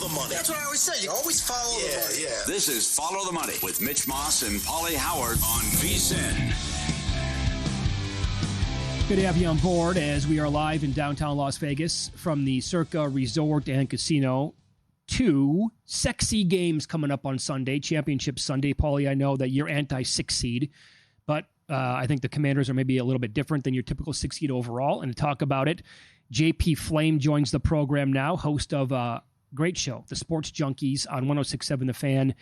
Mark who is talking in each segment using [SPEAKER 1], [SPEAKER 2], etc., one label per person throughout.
[SPEAKER 1] the money. That's what I always say. You always follow the money. Yeah.
[SPEAKER 2] This is Follow the Money with Mitch Moss and Pauly Howard on VSiN.
[SPEAKER 3] Good to have you on board as we are live in downtown Las Vegas from the Circa Resort and Casino. 2 sexy games coming up on Sunday, Championship Sunday. Pauly, I know that you're anti-6 seed, but I think the Commanders are maybe a little bit different than your typical 6 seed overall. And to talk about it, JP Flaim joins the program now, host of a great show, The Sports Junkies on 106.7 The Fan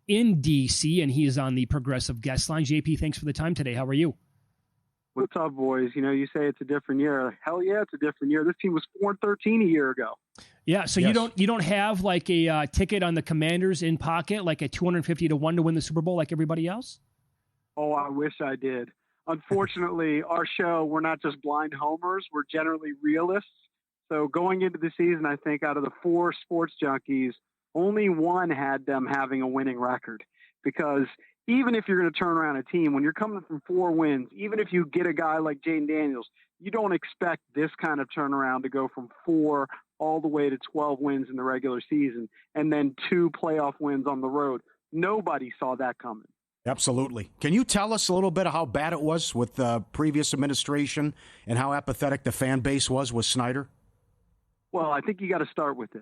[SPEAKER 3] in D.C., and he is on the Progressive Guest Line. JP, thanks for the time today. How are you?
[SPEAKER 4] What's up, boys? You know, you say it's a different year. Hell yeah, it's a different year. This team was 4-13 a year ago.
[SPEAKER 3] Yeah, so yes. You don't have like a ticket on the Commanders in pocket, like a 250 to 1 to win the Super Bowl like everybody else?
[SPEAKER 4] Oh, I wish I did. Unfortunately, our show, we're not just blind homers. We're generally realists. So going into the season, I think out of the 4 sports junkies, only one had them having a winning record. Because even if you're going to turn around a team, when you're coming from 4 wins, even if you get a guy like Jaden Daniels, you don't expect this kind of turnaround to go from 4 all the way to 12 wins in the regular season and then 2 playoff wins on the road. Nobody saw that coming.
[SPEAKER 5] Absolutely. Can you tell us a little bit of how bad it was with the previous administration and how apathetic the fan base was with Snyder?
[SPEAKER 4] Well, I think you got to start with this.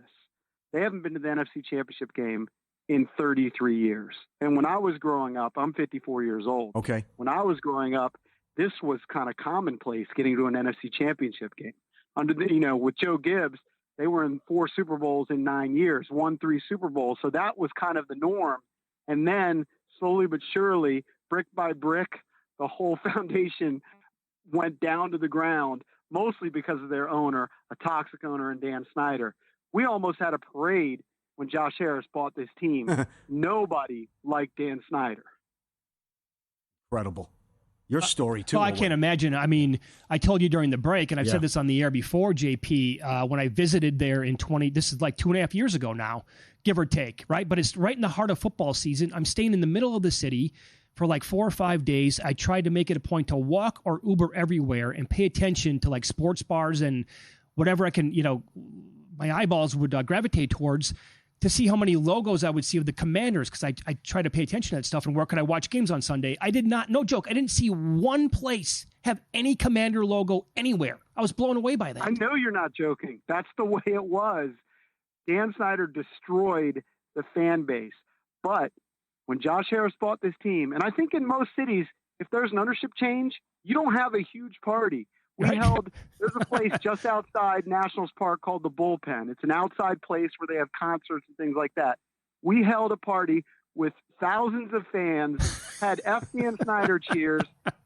[SPEAKER 4] They haven't been to the NFC Championship Game in 33 years. And when I was growing up, I'm 54 years old.
[SPEAKER 5] Okay.
[SPEAKER 4] When I was growing up, this was kind of commonplace, getting to an NFC Championship game. Under the, with Joe Gibbs, they were in 4 Super Bowls in 9 years, won 3 Super Bowls. So that was kind of the norm. And then slowly but surely, brick by brick, the whole foundation went down to the ground, mostly because of their owner, a toxic owner in Dan Snyder. We almost had a parade when Josh Harris bought this team. Nobody liked Dan Snyder.
[SPEAKER 5] Incredible. Your story, too.
[SPEAKER 3] Well, I can't imagine. I mean, I told you during the break, and I've said this on the air before, JP, when I visited there in this is like 2.5 years ago now, give or take, right? But it's right in the heart of football season. I'm staying in the middle of the city for like 4 or 5 days. I tried to make it a point to walk or Uber everywhere and pay attention to like sports bars and whatever I can, my eyeballs would gravitate towards, to see how many logos I would see of the Commanders, because I try to pay attention to that stuff and where could I watch games on Sunday. I did not, no joke, I didn't see one place have any Commander logo anywhere. I was blown away by that.
[SPEAKER 4] I know you're not joking. That's the way it was. Dan Snyder destroyed the fan base. But when Josh Harris bought this team, and I think in most cities, if there's an ownership change, you don't have a huge party. There's a place just outside Nationals Park called the Bullpen. It's an outside place where they have concerts and things like that. We held a party with thousands of fans, had FDN Snyder cheers.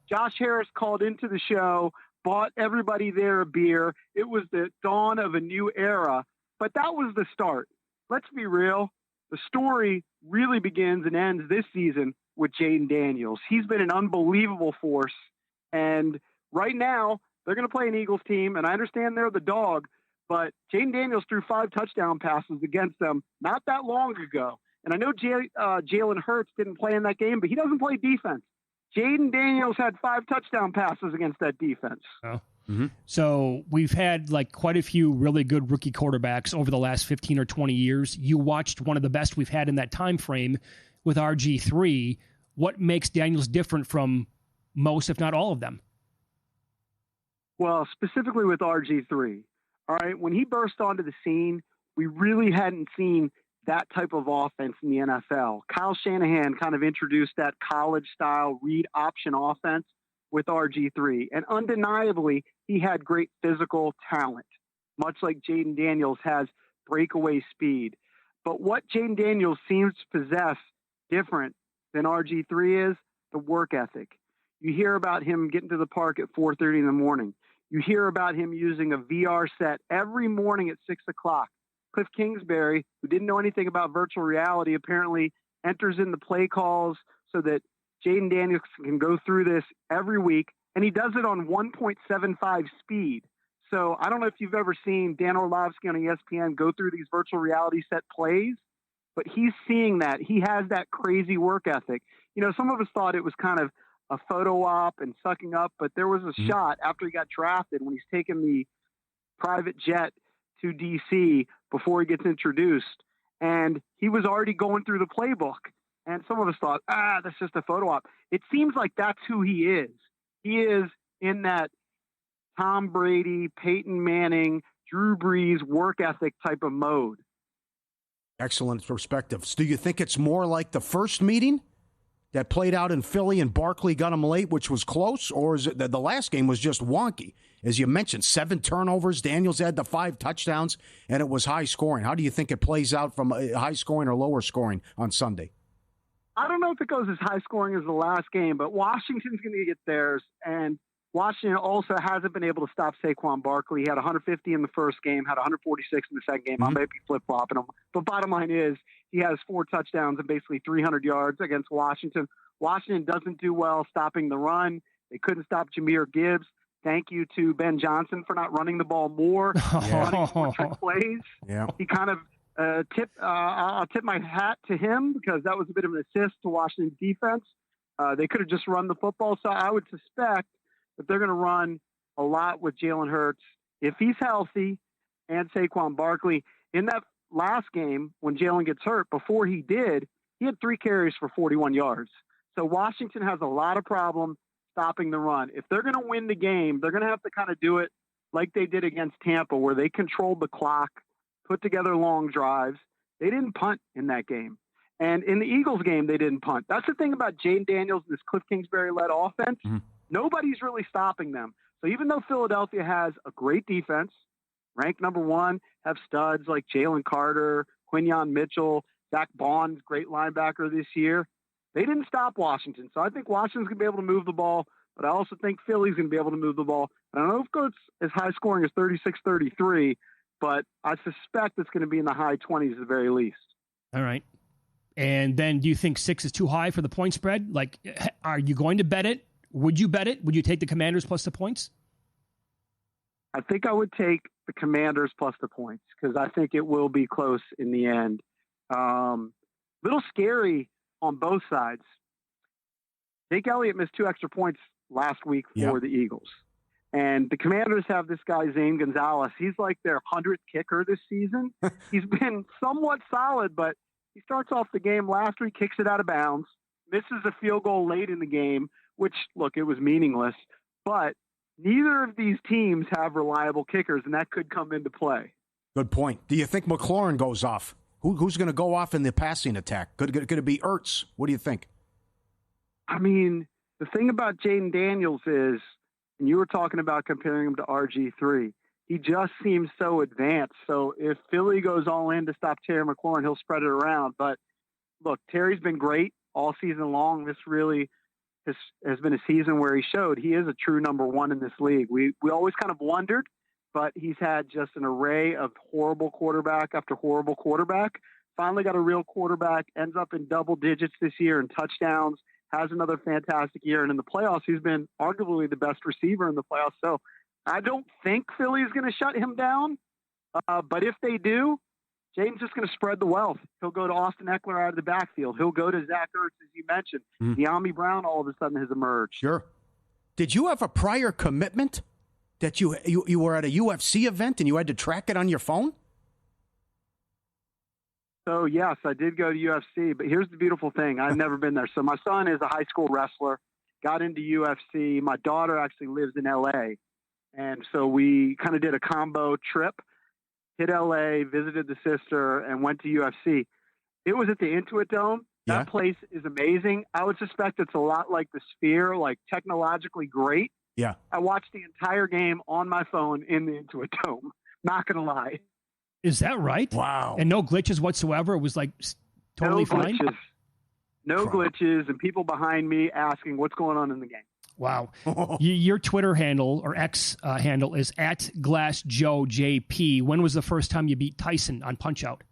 [SPEAKER 4] Josh Harris called into the show, bought everybody there a beer. It was the dawn of a new era, but that was the start. Let's be real. The story really begins and ends this season with Jaden Daniels. He's been an unbelievable force, and right now, they're going to play an Eagles team, and I understand they're the dog, but Jaden Daniels threw 5 touchdown passes against them not that long ago. And I know Jalen Hurts didn't play in that game, but he doesn't play defense. Jaden Daniels had 5 touchdown passes against that defense.
[SPEAKER 3] Oh. Mm-hmm. So we've had like quite a few really good rookie quarterbacks over the last 15 or 20 years. You watched one of the best we've had in that time frame with RG3. What makes Daniels different from most, if not all of them?
[SPEAKER 4] Well, specifically with RG3, all right, when he burst onto the scene, we really hadn't seen that type of offense in the NFL. Kyle Shanahan kind of introduced that college-style read option offense with RG3, and undeniably, he had great physical talent, much like Jaden Daniels has breakaway speed. But what Jaden Daniels seems to possess different than RG3 is the work ethic. You hear about him getting to the park at 4:30 in the morning. You hear about him using a VR set every morning at 6 o'clock. Cliff Kingsbury, who didn't know anything about virtual reality, apparently enters in the play calls so that Jaden Daniels can go through this every week, and he does it on 1.75 speed. So I don't know if you've ever seen Dan Orlovsky on ESPN go through these virtual reality set plays, but he's seeing that. He has that crazy work ethic. Some of us thought it was kind of a photo op and sucking up, but there was a shot after he got drafted when he's taking the private jet to DC before he gets introduced. and he was already going through the playbook. And some of us thought, that's just a photo op. It seems like that's who he is. He is in that Tom Brady, Peyton Manning, Drew Brees work ethic type of mode.
[SPEAKER 5] Excellent perspective. Do you think it's more like the first meeting that played out in Philly and Barkley got him late, which was close, or is it that the last game was just wonky? As you mentioned, 7 turnovers, Daniels had the 5 touchdowns, and it was high scoring. How do you think it plays out from high scoring or lower scoring on Sunday?
[SPEAKER 4] I don't know if it goes as high scoring as the last game, but Washington's going to get theirs, and Washington also hasn't been able to stop Saquon Barkley. He had 150 in the first game, had 146 in the second game. I may be flip-flopping him. But bottom line is he has 4 touchdowns and basically 300 yards against Washington. Washington doesn't do well stopping the run. They couldn't stop Jahmyr Gibbs. Thank you to Ben Johnson for not running the ball more, running more trick plays.
[SPEAKER 5] Yeah.
[SPEAKER 4] He kind of I'll tip my hat to him because that was a bit of an assist to Washington's defense. They could have just run the football. So I would suspect that they're going to run a lot with Jalen Hurts if he's healthy and Saquon Barkley. In that last game, when Jalen gets hurt, before he did, he had 3 carries for 41 yards. So Washington has a lot of problem stopping the run. If they're going to win the game, they're going to have to kind of do it like they did against Tampa, where they controlled the clock, put together long drives. They didn't punt in that game. And in the Eagles game, they didn't punt. That's the thing about Jaden Daniels and this Cliff Kingsbury-led offense. Mm-hmm. Nobody's really stopping them. So even though Philadelphia has a great defense, ranked number 1, have studs like Jalen Carter, Quinyon Mitchell, Zach Bond's great linebacker this year, they didn't stop Washington. So I think Washington's going to be able to move the ball, but I also think Philly's going to be able to move the ball. I don't know if it goes as high scoring as 36-33, but I suspect it's going to be in the high 20s at the very least.
[SPEAKER 3] All right. And then do you think 6 is too high for the point spread? Like, are you going to bet it? Would you bet it? Would you take the Commanders plus the points?
[SPEAKER 4] I think I would take the Commanders plus the points because I think it will be close in the end. Little scary on both sides. Jake Elliott missed 2 extra points last week for the Eagles. And the Commanders have this guy, Zane Gonzalez. He's like their 100th kicker this season. He's been somewhat solid, but he starts off the game last week, kicks it out of bounds, misses a field goal late in the game, which, look, it was meaningless. But neither of these teams have reliable kickers, and that could come into play.
[SPEAKER 5] Good point. Do you think McLaurin goes off? Who's going to go off in the passing attack? Could it be Ertz? What do you think?
[SPEAKER 4] I mean, the thing about Jaden Daniels is, and you were talking about comparing him to RG3, he just seems so advanced. So if Philly goes all in to stop Terry McLaurin, he'll spread it around. But look, Terry's been great all season long. This really has been a season where he showed he is a true number 1 in this league. We always kind of wondered, but he's had just an array of horrible quarterback after horrible quarterback. Finally got a real quarterback, ends up in double digits this year in touchdowns, has another fantastic year. And in the playoffs, he's been arguably the best receiver in the playoffs. So I don't think Philly is going to shut him down. But if they do, Jaden's just going to spread the wealth. He'll go to Austin Eckler out of the backfield. He'll go to Zach Ertz, as you mentioned. De'Ami Brown all of a sudden has emerged.
[SPEAKER 5] Sure. Did you have a prior commitment that you were at a UFC event and you had to track it on your phone?
[SPEAKER 4] So, yes, I did go to UFC, but here's the beautiful thing. I've never been there. So my son is a high school wrestler, got into UFC. My daughter actually lives in L.A., and so we kind of did a combo trip, hit L.A., visited the sister, and went to UFC. It was at the Intuit Dome. That place is amazing. I would suspect it's a lot like the Sphere, like technologically great.
[SPEAKER 5] Yeah.
[SPEAKER 4] I watched the entire game on my phone in the Intuit Dome. Not going to lie.
[SPEAKER 3] Is that right?
[SPEAKER 5] Wow.
[SPEAKER 3] And no glitches whatsoever? It was like totally fine?
[SPEAKER 4] No glitches, and people behind me asking what's going on in the game.
[SPEAKER 3] Wow. Your Twitter handle or X handle is @GlassJoeJP. When was the first time you beat Tyson on Punch-Out?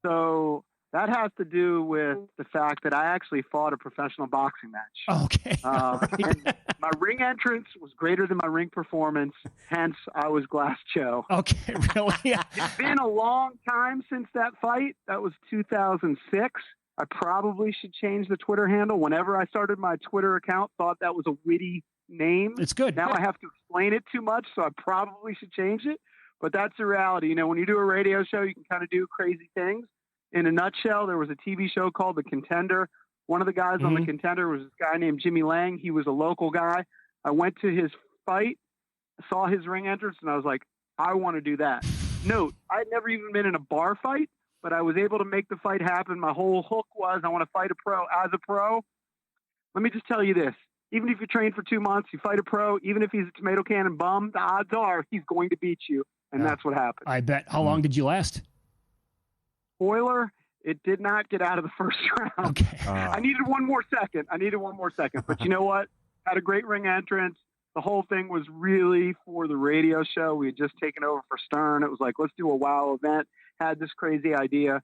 [SPEAKER 4] So that has to do with the fact that I actually fought a professional boxing match.
[SPEAKER 3] Okay.
[SPEAKER 4] And my ring entrance was greater than my ring performance. Hence, I was Glass Joe.
[SPEAKER 3] Okay, really?
[SPEAKER 4] It's been a long time since that fight. That was 2006. I probably should change the Twitter handle. Whenever I started my Twitter account, thought that was a witty name.
[SPEAKER 3] It's good.
[SPEAKER 4] Now I have to explain it too much, so I probably should change it. but that's the reality. When you do a radio show, you can kind of do crazy things. In a nutshell, there was a TV show called The Contender. One of the guys on The Contender was this guy named Jimmy Lang. He was a local guy. I went to his fight, saw his ring entrance, and I was like, I want to do that. Note, I'd never even been in a bar fight, but I was able to make the fight happen. My whole hook was I want to fight a pro as a pro. Let me just tell you this. Even if you train for 2 months, you fight a pro, even if he's a tomato cannon bum, the odds are he's going to beat you. And that's what happened.
[SPEAKER 3] I bet. How long did you last?
[SPEAKER 4] Spoiler, it did not get out of the first round.
[SPEAKER 3] Okay.
[SPEAKER 4] I needed one more second. But you know what? Had a great ring entrance. The whole thing was really for the radio show. We had just taken over for Stern. It was like, let's do a wow event. Had this crazy idea.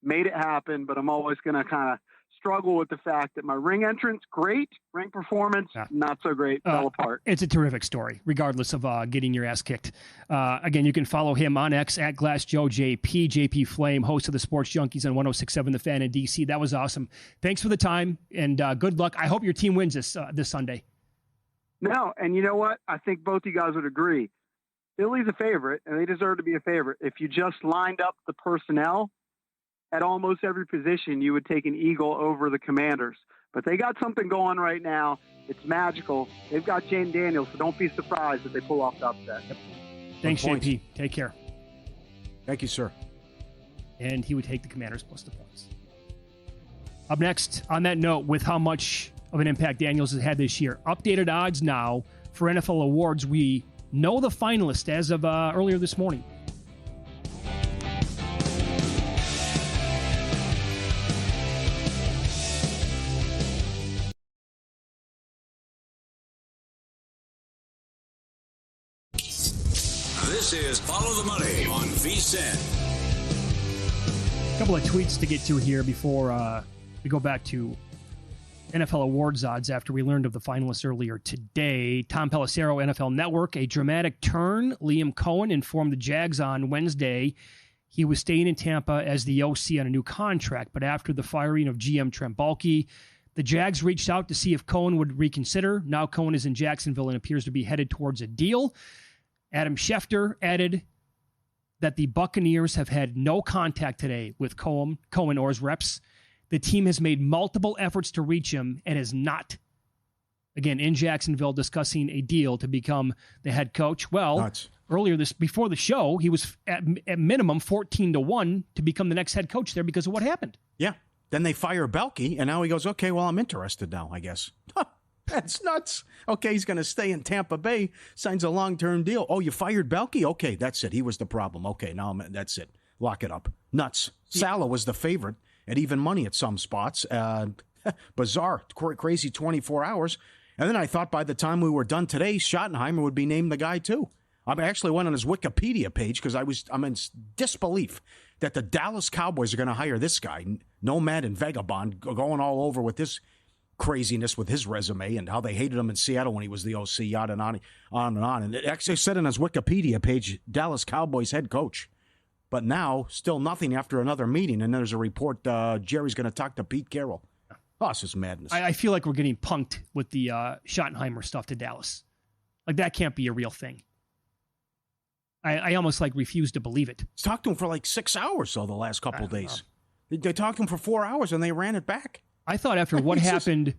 [SPEAKER 4] Made it happen, but I'm always going to kind of struggle with the fact that my ring entrance, great. Ring performance, not so great. Fell apart.
[SPEAKER 3] It's a terrific story, regardless of getting your ass kicked. Again, you can follow him on X at GlassJoeJP, JP Flaim, host of the Sports Junkies on 106.7 The Fan in DC. That was awesome. Thanks for the time, and good luck. I hope your team wins this Sunday.
[SPEAKER 4] No, and you know what? I think both you guys would agree. Philly's a favorite, and they deserve to be a favorite. If you just lined up the personnel at almost every position, you would take an Eagle over the Commanders. But they got something going right now. It's magical. They've got Jane Daniels, so don't be surprised if they pull off the upset. Yep.
[SPEAKER 3] Thanks, JP. Take care.
[SPEAKER 5] Thank you, sir.
[SPEAKER 3] And he would take the Commanders plus the points. Up next, on that note, with how much of an impact Daniels has had this year, updated odds now for NFL awards. We know the finalists as of earlier this morning.
[SPEAKER 2] This is Follow the Money on VSiN.
[SPEAKER 3] A couple of tweets to get to here before we go back to NFL awards odds after we learned of the finalists earlier today. Tom Pelissero, NFL Network, a dramatic turn. Liam Cohen informed the Jags on Wednesday he was staying in Tampa as the OC on a new contract, but after the firing of GM Trent Baalke, the Jags reached out to see if Cohen would reconsider. Now Cohen is in Jacksonville and appears to be headed towards a deal. Adam Schefter added that the Buccaneers have had no contact today with Cohen or his reps. The team has made multiple efforts to reach him and is not, again, in Jacksonville discussing a deal to become the head coach. Well, before the show, he was at minimum 14-1 to become the next head coach there because of what happened.
[SPEAKER 5] Yeah. Then they fire Baalke, and now he goes, okay, well, I'm interested now, I guess. That's nuts. Okay, he's going to stay in Tampa Bay, signs a long-term deal. Oh, you fired Baalke? Okay, that's it. He was the problem. Okay, now that's it. Lock it up. Nuts. Salah was the favorite at even money at some spots. Bizarre, crazy 24 hours. And then I thought by the time we were done today, Schottenheimer would be named the guy too. I actually went on his Wikipedia page because I'm in disbelief that the Dallas Cowboys are going to hire this guy, nomad and vagabond, going all over with this craziness with his resume and how they hated him in Seattle when he was the OC, yada and on and on. And it actually said on his Wikipedia page, Dallas Cowboys head coach. But now, still nothing after another meeting. And there's a report Jerry's going to talk to Pete Carroll. Oh, this is madness.
[SPEAKER 3] I feel like we're getting punked with the Schottenheimer stuff to Dallas. Like, that can't be a real thing. I almost, refuse to believe it.
[SPEAKER 5] Talked to him for 6 hours, though, the last couple of days. They talked to him for 4 hours, and they ran it back.
[SPEAKER 3] I thought after what happened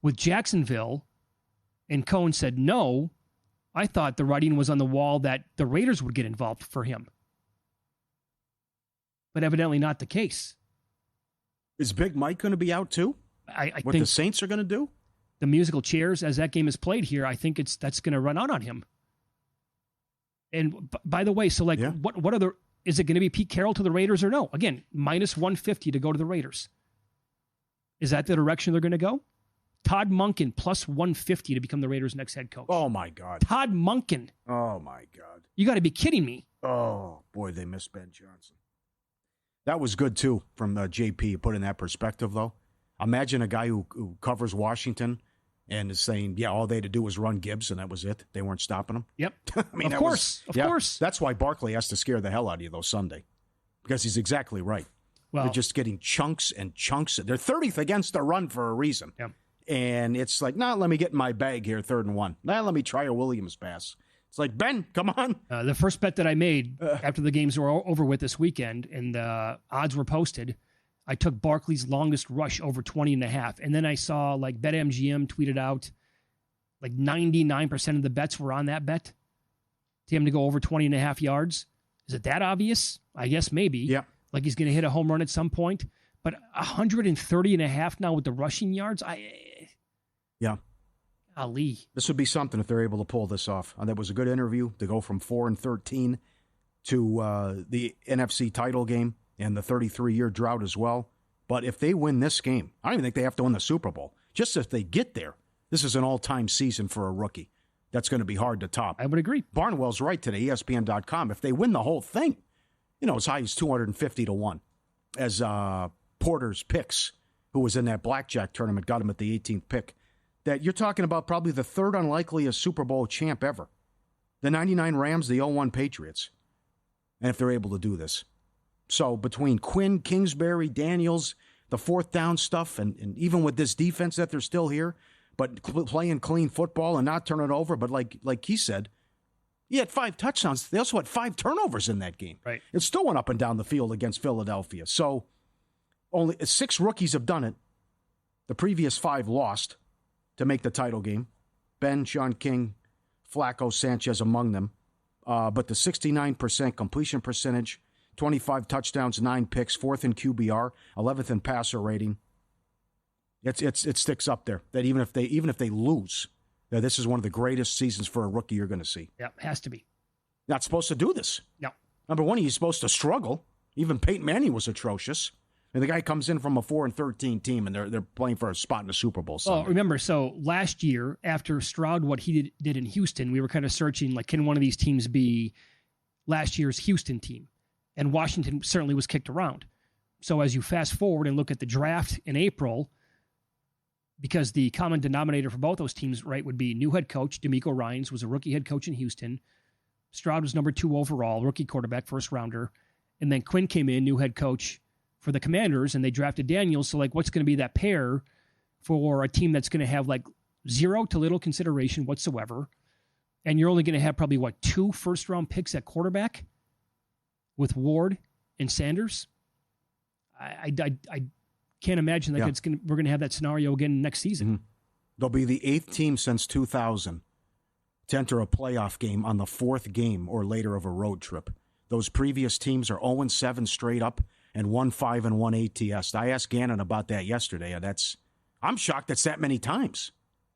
[SPEAKER 3] with Jacksonville and Cohen said no, I thought the writing was on the wall that the Raiders would get involved for him. But evidently not the case.
[SPEAKER 5] Is Big Mike going to be out too?
[SPEAKER 3] I
[SPEAKER 5] what
[SPEAKER 3] think
[SPEAKER 5] the Saints are going to do?
[SPEAKER 3] The musical chairs, as that game is played here, I think that's going to run out on him. And by the way, so what are the? Is it going to be Pete Carroll to the Raiders or no? Again, minus 150 to go to the Raiders. Is that the direction they're going to go? Todd Monken plus 150 to become the Raiders' next head coach.
[SPEAKER 5] Oh my God,
[SPEAKER 3] Todd Monken.
[SPEAKER 5] Oh my God,
[SPEAKER 3] you got to be kidding me.
[SPEAKER 5] Oh boy, they miss Ben Johnson. That was good, too, from JP, put in that perspective, though. Imagine a guy who covers Washington and is saying, yeah, all they had to do was run Gibbs, and that was it. They weren't stopping him.
[SPEAKER 3] Yep.
[SPEAKER 5] I mean,
[SPEAKER 3] of course.
[SPEAKER 5] That's why Barkley has to scare the hell out of you, though, Sunday, because he's exactly right.
[SPEAKER 3] Well,
[SPEAKER 5] they're just getting chunks and chunks. They're 30th against the run for a reason.
[SPEAKER 3] Yep.
[SPEAKER 5] And it's like, let me get in my bag here, 3rd and 1. Let me try a Williams pass. It's like, Ben, come on.
[SPEAKER 3] The first bet that I made after the games were over with this weekend and the odds were posted, I took Barkley's longest rush over 20.5. And then I saw like BetMGM tweeted out like 99% of the bets were on that bet to him to go over 20.5 yards. Is it that obvious? I guess maybe.
[SPEAKER 5] Yeah.
[SPEAKER 3] Like he's going to hit a home run at some point. But 130.5 now with the rushing yards?
[SPEAKER 5] Yeah.
[SPEAKER 3] Ali.
[SPEAKER 5] This would be something if they're able to pull this off. That was a good interview to go from 4-13 to the NFC title game and the 33-year drought as well. But if they win this game, I don't even think they have to win the Super Bowl. Just if they get there, this is an all-time season for a rookie. That's going to be hard to top.
[SPEAKER 3] I would agree.
[SPEAKER 5] Barnwell's right today, ESPN.com. If they win the whole thing, as high as 250-1, as Porter's picks, who was in that blackjack tournament, got him at the 18th pick, that you're talking about probably the third unlikeliest Super Bowl champ ever. The 99 Rams, the 0-1 Patriots. And if they're able to do this. So between Quinn, Kingsbury, Daniels, the fourth down stuff, and even with this defense that they're still here, but playing clean football and not turning it over, but like he said, he had 5 touchdowns. They also had 5 turnovers in that game.
[SPEAKER 3] Right.
[SPEAKER 5] It still went up and down the field against Philadelphia. So only 6 rookies have done it. The previous 5 lost to make the title game. Ben, Sean King, Flacco, Sanchez among them. But the 69% completion percentage, 25 touchdowns, 9 picks, 4th in QBR, 11th in passer rating. It sticks up there. That even if they lose, that this is one of the greatest seasons for a rookie you're going to see.
[SPEAKER 3] Yeah, has to be.
[SPEAKER 5] Not supposed to do this.
[SPEAKER 3] No.
[SPEAKER 5] Number one, he's supposed to struggle. Even Peyton Manning was atrocious. And the guy comes in from a 4-13 team, and they're playing for a spot in the Super Bowl Sunday.
[SPEAKER 3] Well, remember, so last year, after Stroud, what he did in Houston, we were kind of searching, like, can one of these teams be last year's Houston team? And Washington certainly was kicked around. So as you fast forward and look at the draft in April, because the common denominator for both those teams, right, would be new head coach. DeMeco Ryans was a rookie head coach in Houston. Stroud was number 2 overall, rookie quarterback, first rounder. And then Quinn came in, new head coach for the Commanders, and they drafted Daniels. So, like, what's going to be that pair for a team that's going to have, like, zero to little consideration whatsoever? And you're only going to have probably, 2 first-round picks at quarterback with Ward and Sanders? I can't imagine that we're going to have that scenario again next season.
[SPEAKER 5] Mm-hmm. They'll be the 8th team since 2000 to enter a playoff game on the 4th game or later of a road trip. Those previous teams are 0-7 straight up and 1-5 and 1 ATS. I asked Gannon about that yesterday. I'm shocked that's that many times.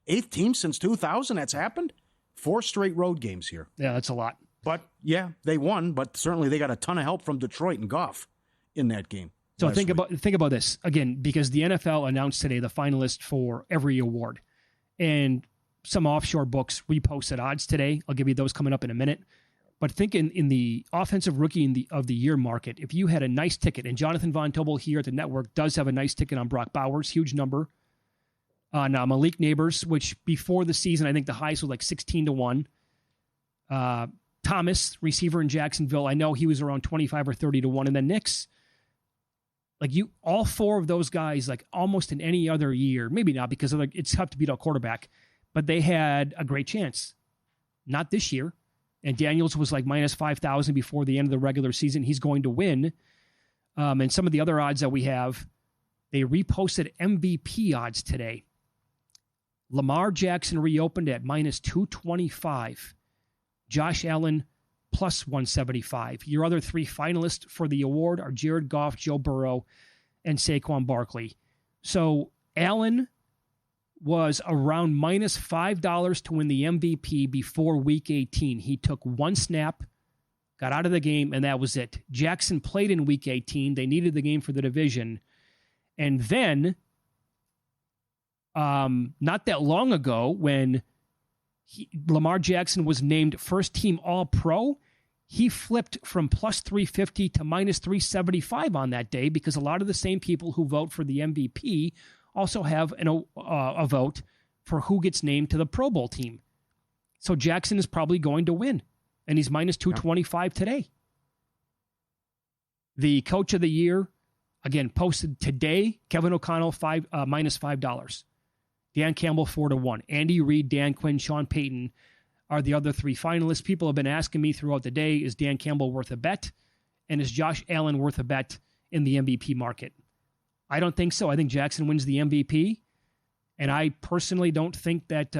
[SPEAKER 5] 8th team since 2000 that's happened? 4 straight road games here.
[SPEAKER 3] Yeah, that's a lot.
[SPEAKER 5] But, yeah, they won, but certainly they got a ton of help from Detroit and Goff in that game.
[SPEAKER 3] So think about this, again, because the NFL announced today the finalists for every award. And some offshore books reposted odds today. I'll give you those coming up in a minute. But think in the offensive rookie of the year market, if you had a nice ticket, and Jonathan Von Tobel here at the network does have a nice ticket on Brock Bowers, huge number. On Malik Neighbors, which before the season, I think the highest was like 16-1. Thomas, receiver in Jacksonville, I know he was around 25 or 30-1. And then Knicks, all 4 of those guys, like almost in any other year, maybe not because it's tough to beat a quarterback, but they had a great chance. Not this year. And Daniels was like minus 5,000 before the end of the regular season. He's going to win. And some of the other odds that we have, they reposted MVP odds today. Lamar Jackson reopened at minus 225. Josh Allen plus 175. Your other 3 finalists for the award are Jared Goff, Joe Burrow, and Saquon Barkley. So Allen was around minus $5 to win the MVP before Week 18. He took 1 snap, got out of the game, and that was it. Jackson played in Week 18. They needed the game for the division. And then, not that long ago, when Lamar Jackson was named first-team All-Pro, he flipped from plus 350 to minus 375 on that day because a lot of the same people who vote for the MVP also have a vote for who gets named to the Pro Bowl team. So Jackson is probably going to win, and he's minus 225 today. The coach of the year, again, posted today, Kevin O'Connell minus $5. Dan Campbell 4-1. Andy Reid, Dan Quinn, Sean Payton are the other three finalists. People have been asking me throughout the day, is Dan Campbell worth a bet? And is Josh Allen worth a bet in the MVP market? I don't think so. I think Jackson wins the MVP. And I personally don't think that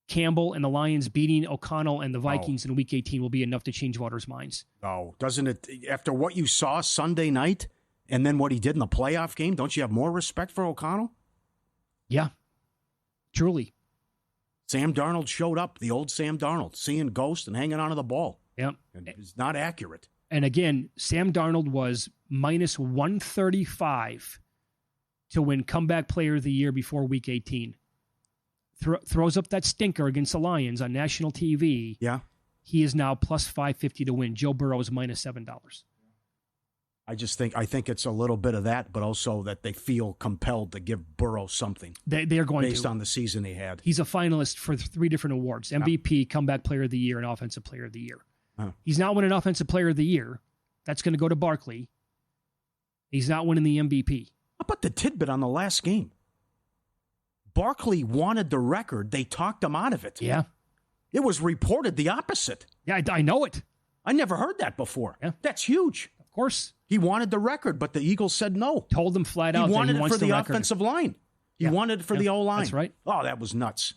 [SPEAKER 3] Campbell and the Lions beating O'Connell and the Vikings in Week 18 will be enough to change voters' minds.
[SPEAKER 5] Oh, doesn't it? After what you saw Sunday night and then what he did in the playoff game, don't you have more respect for O'Connell?
[SPEAKER 3] Yeah, truly.
[SPEAKER 5] Sam Darnold showed up, the old Sam Darnold, seeing ghosts and hanging onto the ball.
[SPEAKER 3] Yep.
[SPEAKER 5] And it's not accurate.
[SPEAKER 3] And again, Sam Darnold was minus 135 to win Comeback Player of the Year before Week 18. Throws up that stinker against the Lions on national TV.
[SPEAKER 5] Yeah.
[SPEAKER 3] He is now plus 550 to win. Joe Burrow is minus $7.
[SPEAKER 5] I think it's a little bit of that, but also that they feel compelled to give Burrow something.
[SPEAKER 3] They are going
[SPEAKER 5] based on the season he had.
[SPEAKER 3] He's a finalist for 3 different awards: MVP, Comeback Player of the Year, and Offensive Player of the Year. He's not winning Offensive Player of the Year. That's going to go to Barkley. He's not winning the MVP.
[SPEAKER 5] How about the tidbit on the last game? Barkley wanted the record. They talked him out of it.
[SPEAKER 3] Yeah.
[SPEAKER 5] It was reported the opposite.
[SPEAKER 3] Yeah, I know it.
[SPEAKER 5] I never heard that before. Yeah. That's huge.
[SPEAKER 3] Of course.
[SPEAKER 5] He wanted the record, but the Eagles said no.
[SPEAKER 3] Told them flat out
[SPEAKER 5] he wanted
[SPEAKER 3] that he
[SPEAKER 5] it for the
[SPEAKER 3] record.
[SPEAKER 5] offensive line. He wanted it for the O-line.
[SPEAKER 3] That's right.
[SPEAKER 5] Oh, that was nuts.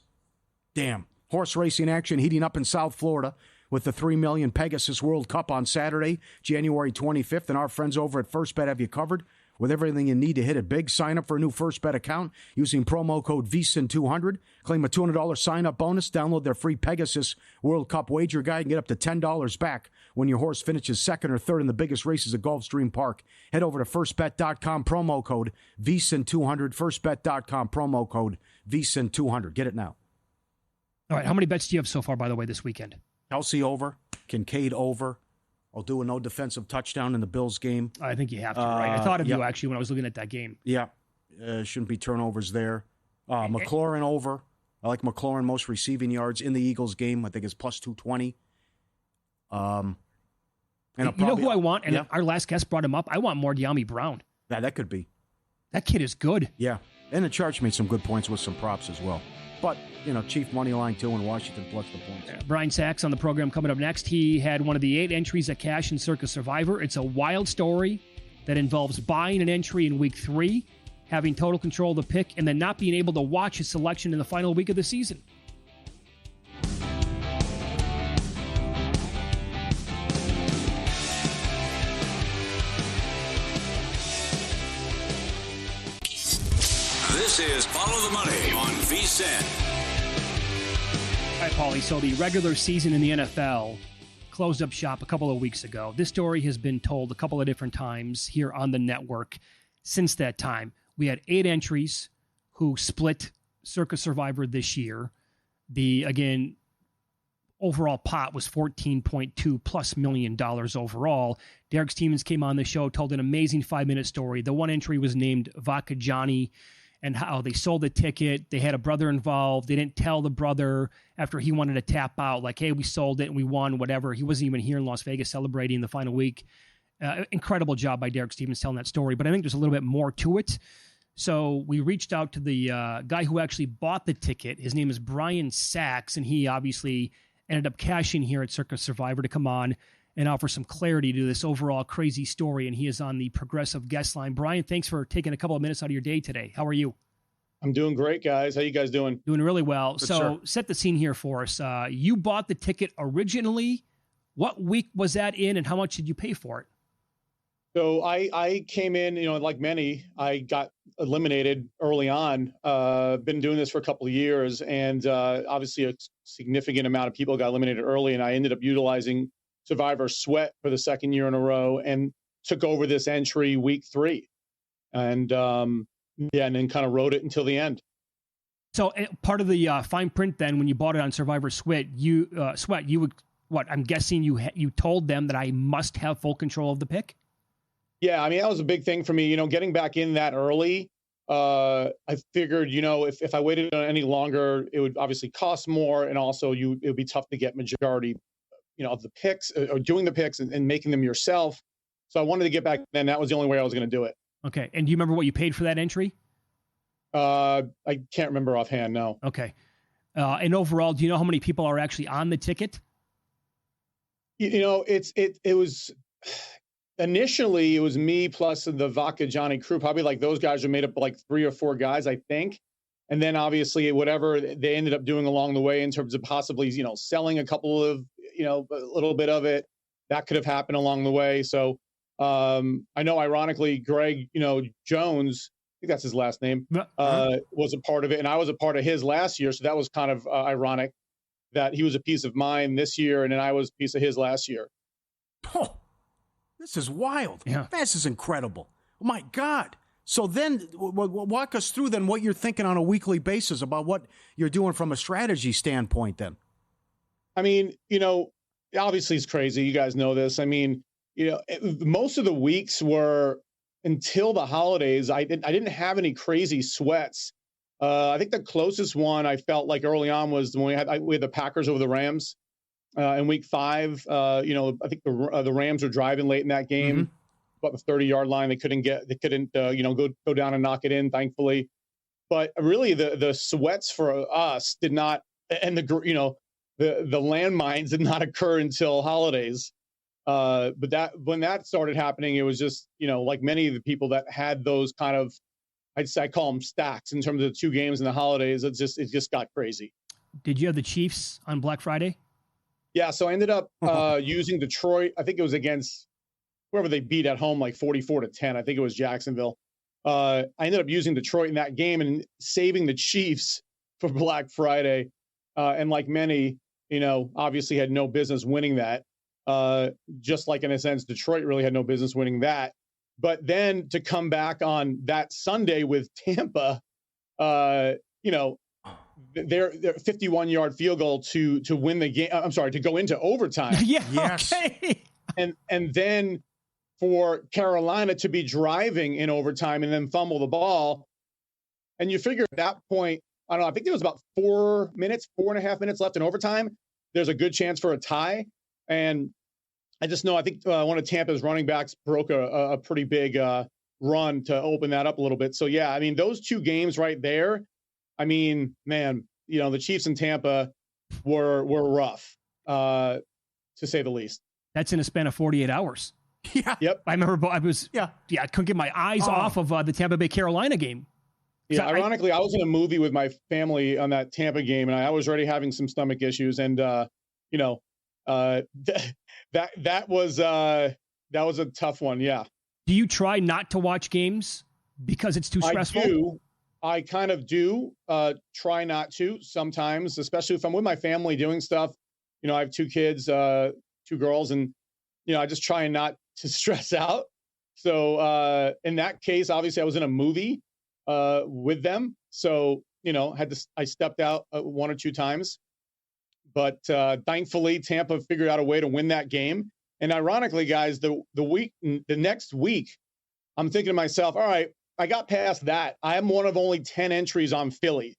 [SPEAKER 5] Damn. Horse racing action heating up in South Florida with the $3 million Pegasus World Cup on Saturday, January 25th. And our friends over at First Bet have you covered with everything you need to hit it big. Sign up for a new First Bet account using promo code VSIN200. Claim a $200 sign-up bonus. Download their free Pegasus World Cup wager guide and get up to $10 back when your horse finishes second or third in the biggest races at Gulfstream Park. Head over to firstbet.com, promo code VSIN200. Firstbet.com, promo code VSIN200. Get it now.
[SPEAKER 3] All right, how many bets do you have so far, by the way, this weekend?
[SPEAKER 5] Kelsey over, Kincaid over. I'll do a no defensive touchdown in the Bills game.
[SPEAKER 3] I think you have to, right? I thought of you, actually, when I was looking at that game.
[SPEAKER 5] Yeah. Shouldn't be turnovers there. McLaurin over. I like McLaurin most receiving yards in the Eagles game. I think it's plus 220. And
[SPEAKER 3] you know who I want? And our last guest brought him up. I want more De'Ami Brown.
[SPEAKER 5] Yeah, that could be.
[SPEAKER 3] That kid is good.
[SPEAKER 5] Yeah. And the Charge made some good points with some props as well. But, Chief money line, too, in Washington, plus the points.
[SPEAKER 3] Brian Sachs on the program coming up next. He had one of the 8 entries at cash in Circa Survivor. It's a wild story that involves buying an entry in Week 3, having total control of the pick, and then not being able to watch his selection in the final week of the season.
[SPEAKER 2] This is Follow the Money on VSIN.
[SPEAKER 3] All right, Pauly. So the regular season in the NFL closed up shop a couple of weeks ago. This story has been told a couple of different times here on the network since that time. We had 8 entries who split Circa Survivor this year. The, again, overall pot was $14.2+ million overall. Derek Stevens came on the show, told an amazing 5-minute story. The one entry was named Vodka Johnny, and how they sold the ticket. They had a brother involved. They didn't tell the brother after he wanted to tap out, like, hey, we sold it and we won, whatever. He wasn't even here in Las Vegas celebrating the final week. Incredible job by Derek Stevens telling that story, but I think there's a little bit more to it. So we reached out to the guy who actually bought the ticket. His name is Brian Sachs, and he obviously ended up cashing here at Circa Survivor to come on and offer some clarity to this overall crazy story. And he is on the Progressive guest line. Brian, thanks for taking a couple of minutes out of your day today. How are you?
[SPEAKER 6] I'm doing great, guys. How you guys doing?
[SPEAKER 3] Doing really well.
[SPEAKER 5] Good,
[SPEAKER 3] so
[SPEAKER 5] sir.
[SPEAKER 3] Set the scene here for us. You bought the ticket originally. What week was that in, and how much did you pay for it?
[SPEAKER 6] So I came in, like many, I got eliminated early on. Been doing this for a couple of years, and obviously a significant amount of people got eliminated early, and I ended up utilizing Survivor Sweat for the second year in a row and took over this entry Week 3. And and then kind of rode it until the end.
[SPEAKER 3] So part of the fine print then, when you bought it on Survivor Sweat, you would, I'm guessing you told them that I must have full control of the pick?
[SPEAKER 6] Yeah, I mean, that was a big thing for me, getting back in that early. I figured, if I waited any longer, it would obviously cost more. And also it would be tough to get majority, of the picks or doing the picks and making them yourself. So I wanted to get back then. That was the only way I was going to do it.
[SPEAKER 3] Okay. And do you remember what you paid for that entry?
[SPEAKER 6] I can't remember offhand. No.
[SPEAKER 3] Okay. And overall, do you know how many people are actually on the ticket?
[SPEAKER 6] It was initially it was me plus the Vodka Johnny crew. Probably like those guys are made up of like 3 or 4 guys, I think. And then obviously whatever they ended up doing along the way in terms of possibly, selling a couple of, a little bit of it, that could have happened along the way. So I know ironically, Greg, Jones, I think that's his last name, was a part of it. And I was a part of his last year. So that was kind of ironic that he was a piece of mine this year. And then I was a piece of his last year.
[SPEAKER 5] Oh, this is wild.
[SPEAKER 3] Yeah.
[SPEAKER 5] This is incredible. Oh, my God. So then walk us through then what you're thinking on a weekly basis about what you're doing from a strategy standpoint then.
[SPEAKER 6] I mean, obviously it's crazy. You guys know this. I mean, most of the weeks were until the holidays. I didn't have any crazy sweats. I think the closest one I felt like early on was when we had the Packers over the Rams in week 5. I think the Rams were driving late in that game, about the 30-yard line. They couldn't go down and knock it in, thankfully. But really, the sweats for us did not, and the landmines did not occur until holidays. But when that started happening, it was just, like many of the people that had those kind of, I call them stacks in terms of the 2 games in the holidays. It just got crazy.
[SPEAKER 3] Did you have the Chiefs on Black Friday?
[SPEAKER 6] Yeah. So I ended up using Detroit. I think it was against whoever they beat at home, like 44-10. I think it was Jacksonville. I ended up using Detroit in that game and saving the Chiefs for Black Friday. And like many, obviously had no business winning that. Just like in a sense, Detroit really had no business winning that. But then to come back on that Sunday with Tampa, their 51-yard field goal to win the game. I'm sorry, to go into overtime.
[SPEAKER 3] Yeah.
[SPEAKER 5] Yes.
[SPEAKER 3] Okay.
[SPEAKER 6] And then for Carolina to be driving in overtime and then fumble the ball. And you figure at that point, I don't know, I think there was about 4.5 minutes left in overtime. There's a good chance for a tie. And I just know, I think one of Tampa's running backs broke a pretty big run to open that up a little bit. So, yeah, I mean, those 2 games right there, I mean, man, the Chiefs and Tampa were rough, to say the least.
[SPEAKER 3] That's in a span of 48 hours.
[SPEAKER 5] Yeah.
[SPEAKER 6] Yep.
[SPEAKER 3] I remember I couldn't get my eyes off of the Tampa Bay Carolina game.
[SPEAKER 6] Yeah, ironically, I was in a movie with my family on that Tampa game, and I was already having some stomach issues, and that was a tough one. Yeah.
[SPEAKER 3] Do you try not to watch games because it's too stressful?
[SPEAKER 6] I kind of do try not to sometimes, especially if I'm with my family doing stuff. I have 2 kids, 2 girls, and I just try not to stress out. So in that case, obviously, I was in a movie with them, so I stepped out 1 or 2 times. But thankfully, Tampa figured out a way to win that game. And ironically, guys, the next week, I'm thinking to myself, all right, I got past that. I am one of only 10 entries on Philly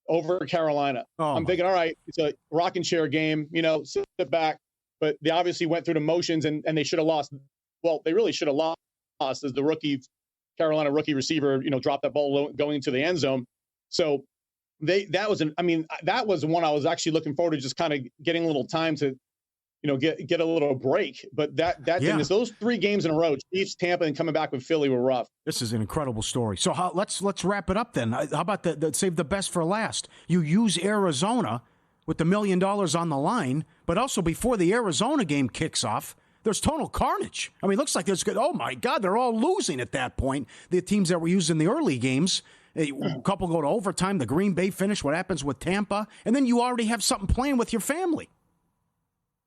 [SPEAKER 6] over Carolina. I'm thinking, all right, it's a rocking chair game, sit back. But they obviously went through the motions and they should have lost. Well, they really should have lost as the Carolina rookie receiver, dropped that ball going into the end zone. So that was one I was actually looking forward to, just kind of getting a little time to, get a little break. But thing is, those 3 games in a row, Chiefs, Tampa, and coming back with Philly were rough. This
[SPEAKER 5] is an incredible story. So let's wrap it up then. How about save the best for last? You use Arizona with the $1 million on the line, but also before the Arizona game kicks off, there's total carnage. I mean, it looks like there's good. Oh my God, they're all losing at that point. The teams that were used in the early games, a couple go to overtime. The Green Bay finish. What happens with Tampa? And then you already have something playing with your family.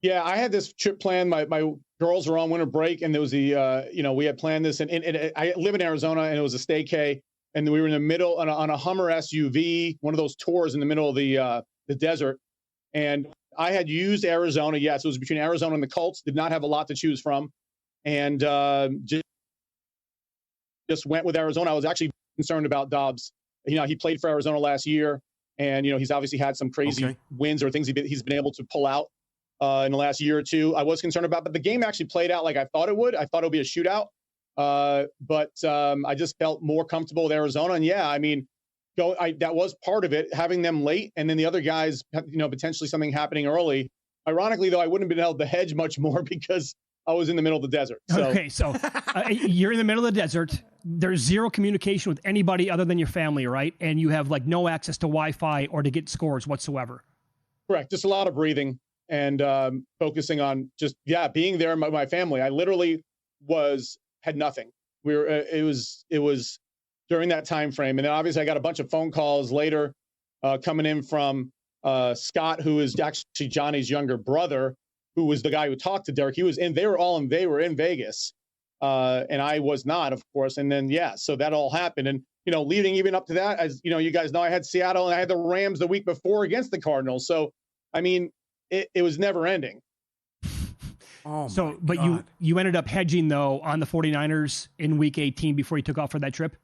[SPEAKER 6] Yeah, I had this trip planned. My girls were on winter break, and there was we had planned this. And I live in Arizona, and it was a staycay, and we were in the middle on a Hummer SUV, one of those tours in the middle of the desert. And I had used Arizona. Yes, it was between Arizona and the Colts. Did not have a lot to choose from, and just went with Arizona. I was actually concerned about Dobbs. He played for Arizona last year, and he's obviously had some crazy wins or things he's been able to pull out in the last year or 2. I was concerned about, but the game actually played out like I thought it would. I thought it would be a shootout, but I just felt more comfortable with Arizona. And yeah, I mean, that was part of it, having them late, and then the other guys, potentially something happening early. Ironically, though, I wouldn't have been able to hedge much more because I was in the middle of the desert. So.
[SPEAKER 3] Okay, so you're in the middle of the desert. There's zero communication with anybody other than your family, right? And you have like no access to Wi-Fi or to get scores whatsoever. Correct.
[SPEAKER 6] Just a lot of breathing and focusing on just being there with my family. I literally had nothing. It was during that time frame, and then obviously I got a bunch of phone calls later coming in from Scott, who is actually Johnny's younger brother, who was the guy who talked to Derek. They were in Vegas, and I was not, of course. And then so that all happened, and leading even up to that, as you guys know, I had Seattle and I had the Rams the week before against the Cardinals. So I mean, it was never ending.
[SPEAKER 3] But you ended up hedging though on the 49ers in week 18 before you took off for that trip.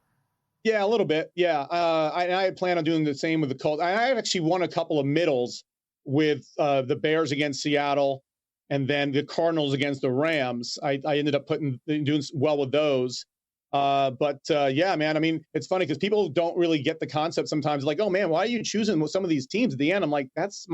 [SPEAKER 6] Yeah, a little bit. Yeah. I had planned on doing the same with the Colts. I had actually won a couple of middles with the Bears against Seattle and then the Cardinals against the Rams. I ended up doing well with those. But man, I mean, it's funny because people don't really get the concept sometimes, like, oh man, why are you choosing some of these teams at the end? I'm like, that's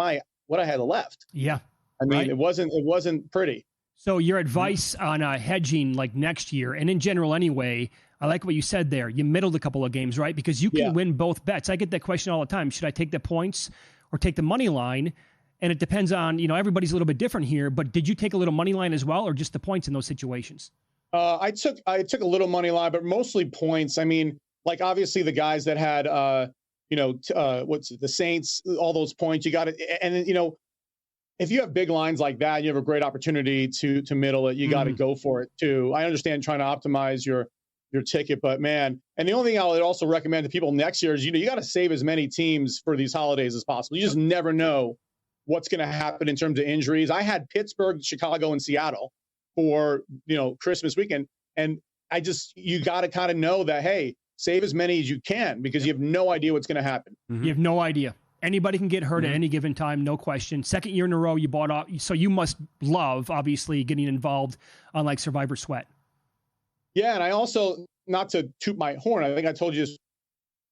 [SPEAKER 6] what I had left.
[SPEAKER 3] Yeah.
[SPEAKER 6] I mean, it wasn't pretty.
[SPEAKER 3] So your advice on hedging like next year and in general anyway, I like what you said there. You middled a couple of games, right? Because you can win both bets. I get that question all the time. Should I take the points or take the money line? And it depends on, everybody's a little bit different here, but did you take a little money line as well or just the points in those situations?
[SPEAKER 6] I took a little money line, but mostly points. I mean, like obviously the guys that had, the Saints, all those points, you got it. And then, if you have big lines like that, you have a great opportunity to middle it. You got to go for it too. I understand trying to optimize your ticket, but man, and the only thing I would also recommend to people next year is, you got to save as many teams for these holidays as possible. You just never know what's going to happen in terms of injuries. I had Pittsburgh, Chicago, and Seattle for, Christmas weekend. And you got to kind of know that, hey, save as many as you can because you have no idea what's going to happen.
[SPEAKER 3] You have no idea. Anybody can get hurt at any given time, no question. Second year in a row you bought off, so you must love, obviously, getting involved on like Survivor Sweat. Yeah, and I also, not to toot my horn, I think I told you this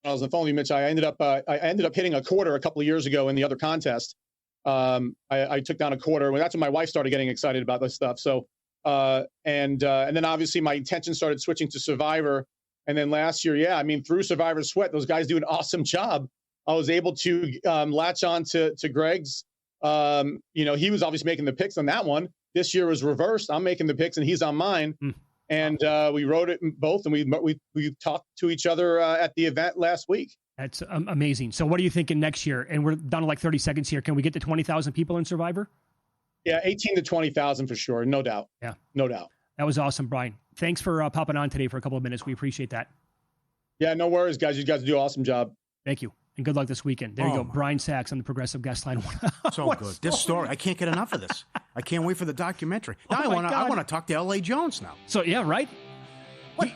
[SPEAKER 3] when I was on the phone with you, Mitch, I ended up hitting a quarter a couple of years ago in the other contest. I took down a quarter. Well, that's when my wife started getting excited about this stuff. So, and then obviously my attention started switching to Survivor. And then last year, through Survivor Sweat, those guys do an awesome job. I was able to latch on to Greg's. He was obviously making the picks on that one. This year was reversed. I'm making the picks and he's on mine. And we wrote it both, and we talked to each other at the event last week. That's amazing. So what are you thinking next year? And we're down to like 30 seconds here. Can we get to 20,000 people in Survivor? Yeah, 18 to 20,000 for sure. No doubt. Yeah. No doubt. That was awesome, Brian. Thanks for popping on today for a couple of minutes. We appreciate that. Yeah, no worries, guys. You guys do an awesome job. Thank you. And good luck this weekend. There you go. Brian Sachs on the Progressive Guest Line.
[SPEAKER 5] So good. This story, I can't get enough of this. I can't wait for the documentary. Now I want to talk to L.A. Jones now.
[SPEAKER 3] So, yeah, right?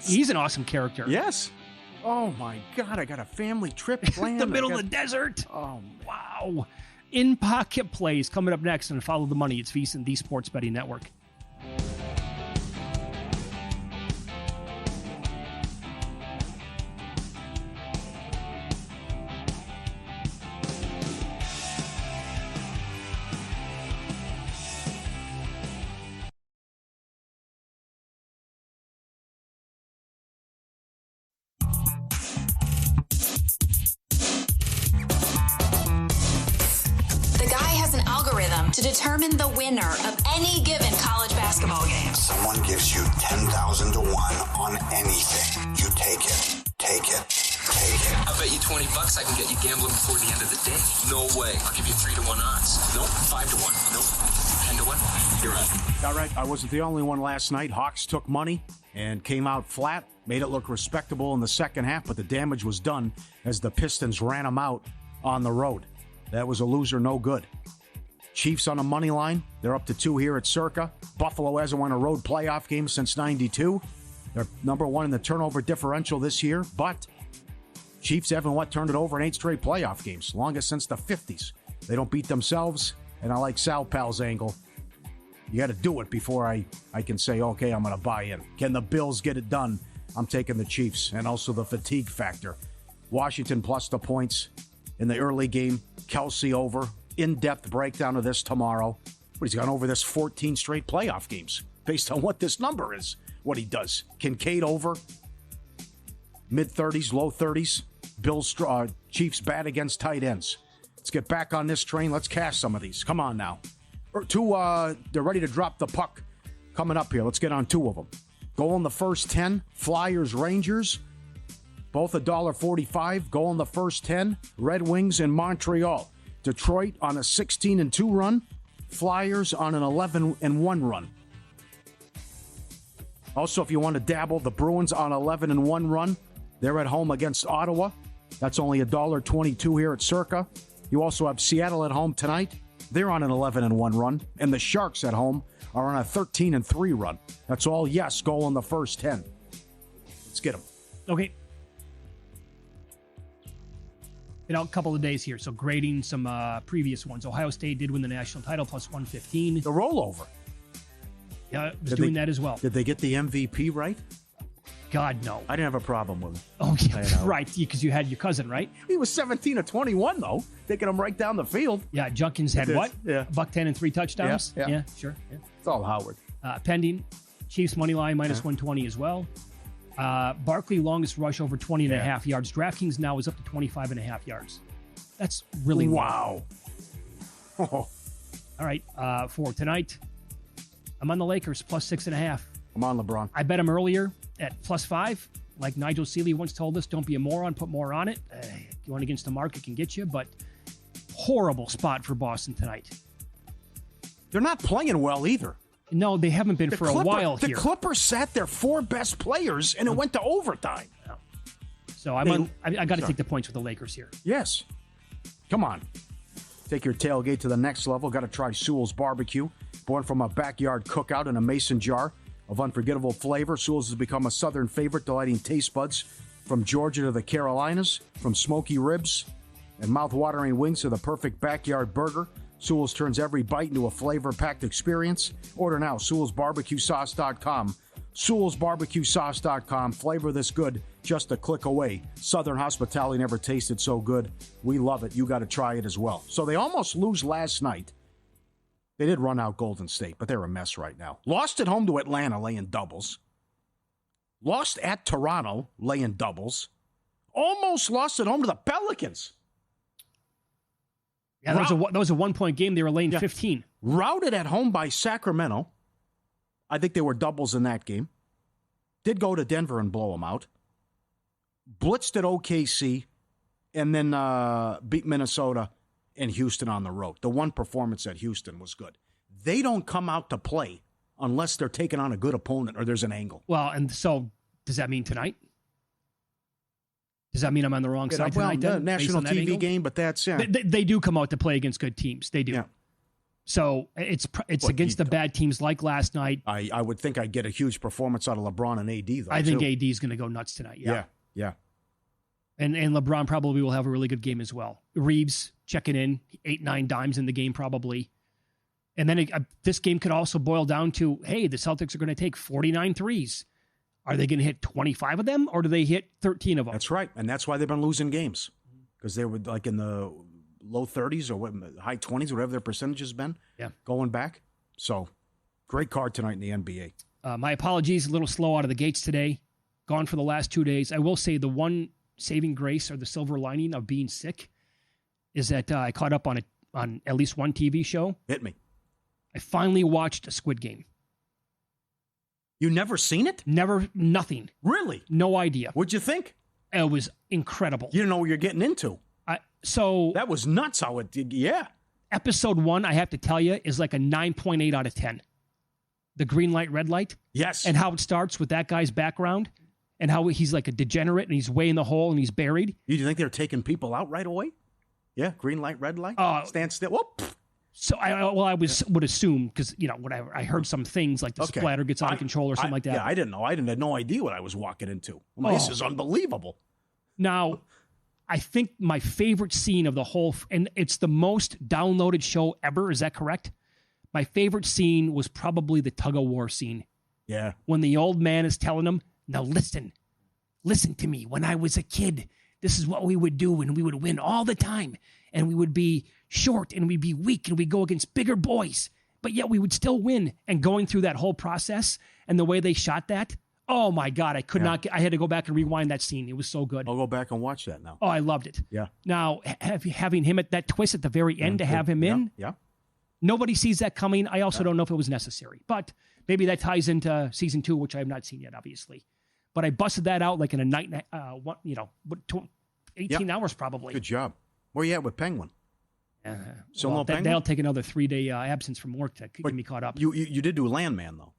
[SPEAKER 3] He's an awesome character.
[SPEAKER 5] Yes. Oh, my God. I got a family trip planned.
[SPEAKER 3] The middle of the desert. Oh, wow. In Pocket Plays coming up next, and Follow the Money. It's VSiN, the Sports Betting Network.
[SPEAKER 7] To determine the winner of any given college basketball game.
[SPEAKER 2] Someone gives you 10,000 to 1 on anything. You take it. Take it. Take it.
[SPEAKER 8] I bet you $20 I can get you gambling before the end of the day. No way. I'll give you 3 to 1 odds. Nope. 5 to 1. Nope. 10 to 1. You're right.
[SPEAKER 5] All right. I wasn't the only one last night. Hawks took money and came out flat. Made it look respectable in the second half, but the damage was done as the Pistons ran them out on the road. That was a loser, no good. Chiefs on a money line. They're up to 2 here at Circa. Buffalo hasn't won a road playoff game since '92. They're number 1 in the turnover differential this year, but Chiefs haven't turned it over in 8 straight playoff games, longest since the 50s. They don't beat themselves, and I like Sal Pal's angle. You got to do it before I can say, okay, I'm going to buy in. Can the Bills get it done? I'm taking the Chiefs, and also the fatigue factor. Washington plus the points in the early game. Kelsey over. In-depth breakdown of this tomorrow. But he's gone over this 14 straight playoff games based on what this number is, what he does. Kincaid over. Mid-30s, low 30s. Bills, Chiefs bad against tight ends. Let's get back on this train. Let's cash some of these. Come on now. They're ready to drop the puck coming up here. Let's get on 2 of them. Goal in the first 10. Flyers, Rangers. Both $1.45. Goal in the first 10. Red Wings and Montreal. Detroit on a 16-2 run. Flyers on an 11-1 run. Also, if you want to dabble, the Bruins on 11-1 run. They're at home against Ottawa. That's only $1.22 here at Circa. You also have Seattle at home tonight. They're on an 11-1 run. And the Sharks at home are on a 13-3 run. That's all yes, goal in the first 10. Let's get them.
[SPEAKER 3] Okay. A couple of days here. So grading some previous ones. Ohio State did win the national title, plus 115.
[SPEAKER 5] The rollover.
[SPEAKER 3] Yeah, I was doing that as well.
[SPEAKER 5] Did they get the MVP right?
[SPEAKER 3] God, no.
[SPEAKER 5] I didn't have a problem with it.
[SPEAKER 3] Oh, yeah, right. Because you had your cousin, right?
[SPEAKER 5] He was 17 of 21, though. Taking him right down the field.
[SPEAKER 3] Yeah, Junkins had what?
[SPEAKER 5] Yeah.
[SPEAKER 3] $110 and 3 touchdowns?
[SPEAKER 5] Yeah,
[SPEAKER 3] sure. Yeah.
[SPEAKER 5] It's all Howard.
[SPEAKER 3] Pending. Chiefs money line, minus 120 as well. Barkley, longest rush over 20.5 yards. DraftKings now is up to 25.5 yards. That's really
[SPEAKER 5] wow.
[SPEAKER 3] Oh. All right, for tonight, I'm on the Lakers, plus 6.5.
[SPEAKER 5] I'm on LeBron.
[SPEAKER 3] I bet him earlier at plus 5. Like Nigel Seeley once told us, don't be a moron, put more on it. If you want against the market, can get you, but horrible spot for Boston tonight.
[SPEAKER 5] They're not playing well either.
[SPEAKER 3] No, they haven't been for a while here.
[SPEAKER 5] The Clippers sat their 4 best players, and it went to overtime.
[SPEAKER 3] So I got to take the points with the Lakers here.
[SPEAKER 5] Yes. Come on. Take your tailgate to the next level. Got to try Sewell's Barbecue. Born from a backyard cookout in a mason jar of unforgettable flavor, Sewell's has become a Southern favorite, delighting taste buds from Georgia to the Carolinas, from smoky ribs and mouth-watering wings to the perfect backyard burger. Sewell's turns every bite into a flavor-packed experience. Order now, Sewell'sBarbecueSauce.com. Sewell'sBarbecueSauce.com. Flavor this good, just a click away. Southern hospitality never tasted so good. We love it. You got to try it as well. So they almost lose last night. They did run out Golden State, but they're a mess right now. Lost at home to Atlanta, laying doubles. Lost at Toronto, laying doubles. Almost lost at home to the Pelicans.
[SPEAKER 3] Yeah, that was a 1-point game. They were laying 15.
[SPEAKER 5] Routed at home by Sacramento. I think they were doubles in that game. Did go to Denver and blow them out. Blitzed at OKC. And then beat Minnesota and Houston on the road. The one performance at Houston was good. They don't come out to play unless they're taking on a good opponent or there's an angle.
[SPEAKER 3] Well, and so does that mean tonight? Does that mean I'm on the wrong side tonight? Then,
[SPEAKER 5] national TV game, but that's
[SPEAKER 3] they do come out to play against good teams. They do. Yeah. So it's against the bad teams like last night.
[SPEAKER 5] I would think I'd get a huge performance out of LeBron and AD, though.
[SPEAKER 3] I think AD is going to go nuts tonight.
[SPEAKER 5] Yeah.
[SPEAKER 3] And LeBron probably will have a really good game as well. Reeves checking in, 8-9 dimes in the game probably. And then this game could also boil down to, hey, the Celtics are going to take 49 threes. Are they going to hit 25 of them, or do they hit 13 of them?
[SPEAKER 5] That's right, and that's why they've been losing games, because they were like in the low 30s or high 20s, whatever their percentage has been, going back. So, great card tonight in the NBA.
[SPEAKER 3] My apologies, a little slow out of the gates today. Gone for the last 2 days. I will say the one saving grace or the silver lining of being sick is that I caught up on at least one TV show.
[SPEAKER 5] Hit me.
[SPEAKER 3] I finally watched a Squid Game.
[SPEAKER 5] You never seen it?
[SPEAKER 3] Never, nothing.
[SPEAKER 5] Really?
[SPEAKER 3] No idea.
[SPEAKER 5] What'd you think?
[SPEAKER 3] It was incredible.
[SPEAKER 5] You didn't know what you're getting into. That was nuts how it did, yeah.
[SPEAKER 3] Episode 1, I have to tell you, is like a 9.8 out of 10. The green light, red light.
[SPEAKER 5] Yes.
[SPEAKER 3] And how it starts with that guy's background and how he's like a degenerate and he's way in the hole and he's buried.
[SPEAKER 5] You think they're taking people out right away? Yeah, green light, red light? Stand still. Whoop.
[SPEAKER 3] So I would assume, because whatever, I heard some things like the splatter gets out of control or something like that.
[SPEAKER 5] Yeah, I didn't know. I had no idea what I was walking into. This is unbelievable.
[SPEAKER 3] Now, I think my favorite scene of the whole, and it's the most downloaded show ever. Is that correct? My favorite scene was probably the tug of war scene.
[SPEAKER 5] Yeah.
[SPEAKER 3] When the old man is telling him, now listen to me. When I was a kid, this is what we would do, and we would win all the time, and we would be short, and we'd be weak, and we'd go against bigger boys, but yet we would still win. And going through that whole process and the way they shot that, oh my God, I had to go back and rewind that scene. It was so good.
[SPEAKER 5] I'll go back and watch that now.
[SPEAKER 3] Oh, I loved it.
[SPEAKER 5] Yeah.
[SPEAKER 3] Now, having him at that twist at the very end to have him in, nobody sees that coming. I also don't know if it was necessary, but maybe that ties into season 2, which I have not seen yet, obviously. But I busted that out like in a night, 18 hours probably.
[SPEAKER 5] Good job. Where you at with Penguin? Penguin?
[SPEAKER 3] That'll take another 3-day absence from work to get me caught up.
[SPEAKER 5] You did do Landman, though.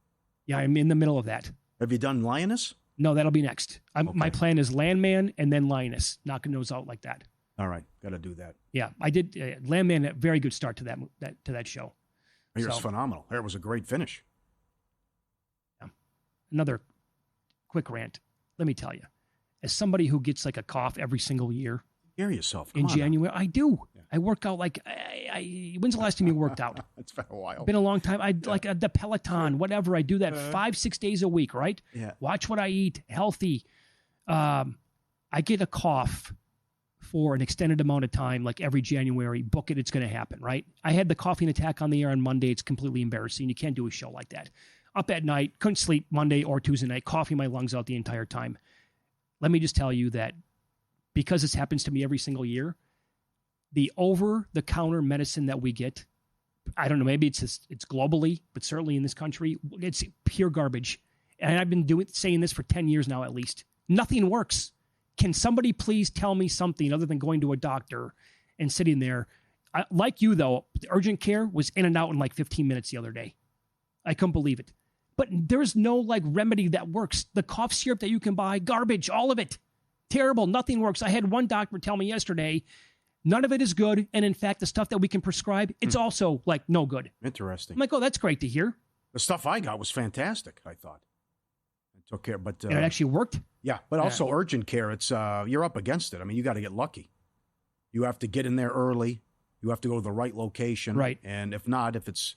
[SPEAKER 3] Yeah, I'm in the middle of that.
[SPEAKER 5] Have you done Lioness?
[SPEAKER 3] No, that'll be next. My plan is Landman and then Lioness, knocking those out like that.
[SPEAKER 5] All right, got to do that.
[SPEAKER 3] Yeah, I did. Landman, a very good start to that show.
[SPEAKER 5] It was phenomenal. It was a great finish.
[SPEAKER 3] Yeah. Another quick rant. Let me tell you, as somebody who gets like a cough every single year,
[SPEAKER 5] hear yourself
[SPEAKER 3] in January. I do. Yeah. I work out like. When's the last time you worked out?
[SPEAKER 5] It's been a while.
[SPEAKER 3] Been a long time. Like the Peloton, whatever. I do that 5-6 days a week. Right.
[SPEAKER 5] Yeah.
[SPEAKER 3] Watch what I eat. Healthy. I get a cough for an extended amount of time, like every January. Book it. It's going to happen. Right. I had the coughing attack on the air on Monday. It's completely embarrassing. You can't do a show like that. Up at night, couldn't sleep Monday or Tuesday night, coughing my lungs out the entire time. Let me just tell you that because this happens to me every single year, the over-the-counter medicine that we get, I don't know, maybe it's globally, but certainly in this country, it's pure garbage. And I've been saying this for 10 years now at least. Nothing works. Can somebody please tell me something other than going to a doctor and sitting there? Like you, though, the urgent care was in and out in like 15 minutes the other day. I couldn't believe it. But there's no like remedy that works. The cough syrup that you can buy, garbage, all of it. Terrible. Nothing works. I had one doctor tell me yesterday, none of it is good. And in fact, the stuff that we can prescribe, it's also like no good.
[SPEAKER 5] Interesting.
[SPEAKER 3] I'm like, oh, that's great to hear.
[SPEAKER 5] The stuff I got was fantastic, I thought. I took care, but...
[SPEAKER 3] and it actually worked?
[SPEAKER 5] Yeah, but also urgent care, it's you're up against it. I mean, you got to get lucky. You have to get in there early. You have to go to the right location.
[SPEAKER 3] Right.
[SPEAKER 5] And if not, if it's...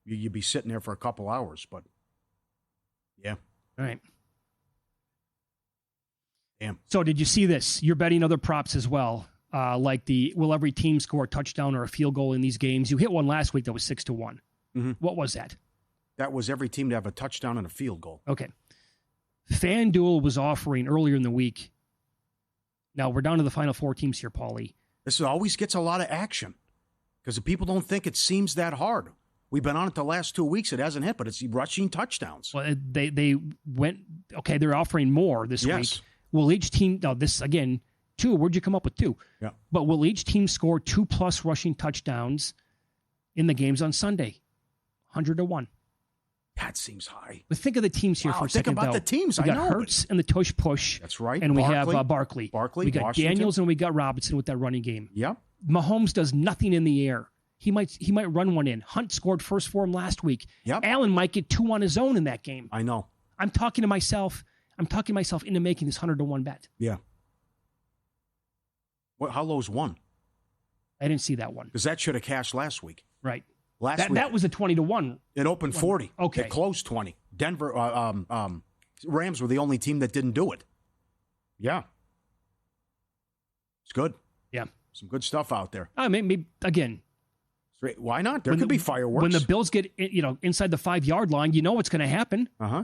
[SPEAKER 5] You'd be sitting there for a couple hours, but yeah.
[SPEAKER 3] All right.
[SPEAKER 5] Damn.
[SPEAKER 3] So did you see this? You're betting other props as well, like will every team score a touchdown or a field goal in these games? You hit one last week that was 6-1.
[SPEAKER 5] Mm-hmm.
[SPEAKER 3] What was that?
[SPEAKER 5] That was every team to have a touchdown and a field goal.
[SPEAKER 3] Okay. FanDuel was offering earlier in the week. Now we're down to the final 4 teams here, Pauly.
[SPEAKER 5] This always gets a lot of action because people don't think it seems that hard. We've been on it the last 2 weeks. It hasn't hit, but it's rushing touchdowns.
[SPEAKER 3] Well, they went, okay, they're offering more this week. Will each team, now this, again, 2, where'd you come up with 2?
[SPEAKER 5] Yeah.
[SPEAKER 3] But will each team score 2+ rushing touchdowns in the games on Sunday? 100-1.
[SPEAKER 5] That seems high.
[SPEAKER 3] But think of the teams here for a second,
[SPEAKER 5] think about the teams.
[SPEAKER 3] We got Hurts and the tush push.
[SPEAKER 5] That's right.
[SPEAKER 3] And we have Barkley. We got
[SPEAKER 5] Washington.
[SPEAKER 3] Daniels and we got Robinson with that running game.
[SPEAKER 5] Yep.
[SPEAKER 3] Mahomes does nothing in the air. He might run one in. Hunt scored first for him last week.
[SPEAKER 5] Yep.
[SPEAKER 3] Allen might get 2 on his own in that game.
[SPEAKER 5] I know.
[SPEAKER 3] I'm talking myself into making this 100-1 bet.
[SPEAKER 5] Yeah. How low's 1?
[SPEAKER 3] I didn't see that one.
[SPEAKER 5] Because that should have cashed last week.
[SPEAKER 3] Right.
[SPEAKER 5] Last week.
[SPEAKER 3] That was a 20-1.
[SPEAKER 5] It opened 40.
[SPEAKER 3] Okay.
[SPEAKER 5] It closed 20. Denver, Rams were the only team that didn't do it. Yeah. It's good.
[SPEAKER 3] Yeah.
[SPEAKER 5] Some good stuff out there.
[SPEAKER 3] Maybe again.
[SPEAKER 5] Why not? There could be fireworks.
[SPEAKER 3] When the Bills get inside the 5-yard line, you know what's going to happen.
[SPEAKER 5] Uh-huh.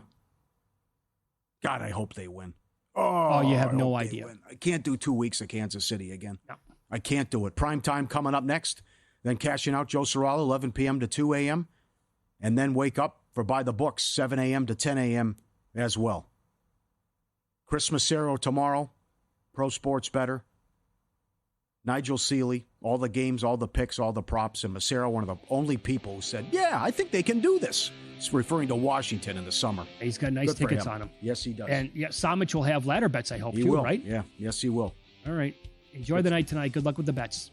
[SPEAKER 5] God, I hope they win.
[SPEAKER 3] Oh, you have no idea.
[SPEAKER 5] I can't do 2 weeks of Kansas City again.
[SPEAKER 3] No.
[SPEAKER 5] I can't do it. Prime time coming up next. Then cashing out Joe Serralo, 11 p.m. to 2 a.m. And then wake up for By the Books, 7 a.m. to 10 a.m. as well. Chris Massero tomorrow, Pro Sports Better. Nigel Seeley, all the games, all the picks, all the props. And Massero, one of the only people who said, yeah, I think they can do this. It's referring to Washington in the summer.
[SPEAKER 3] He's got nice tickets on him.
[SPEAKER 5] Yes, he does.
[SPEAKER 3] And yeah, Samich will have ladder bets, I hope,
[SPEAKER 5] he
[SPEAKER 3] too,
[SPEAKER 5] will.
[SPEAKER 3] right?
[SPEAKER 5] Yeah, yes, he will.
[SPEAKER 3] All right. Enjoy the night tonight. Good luck with the bets.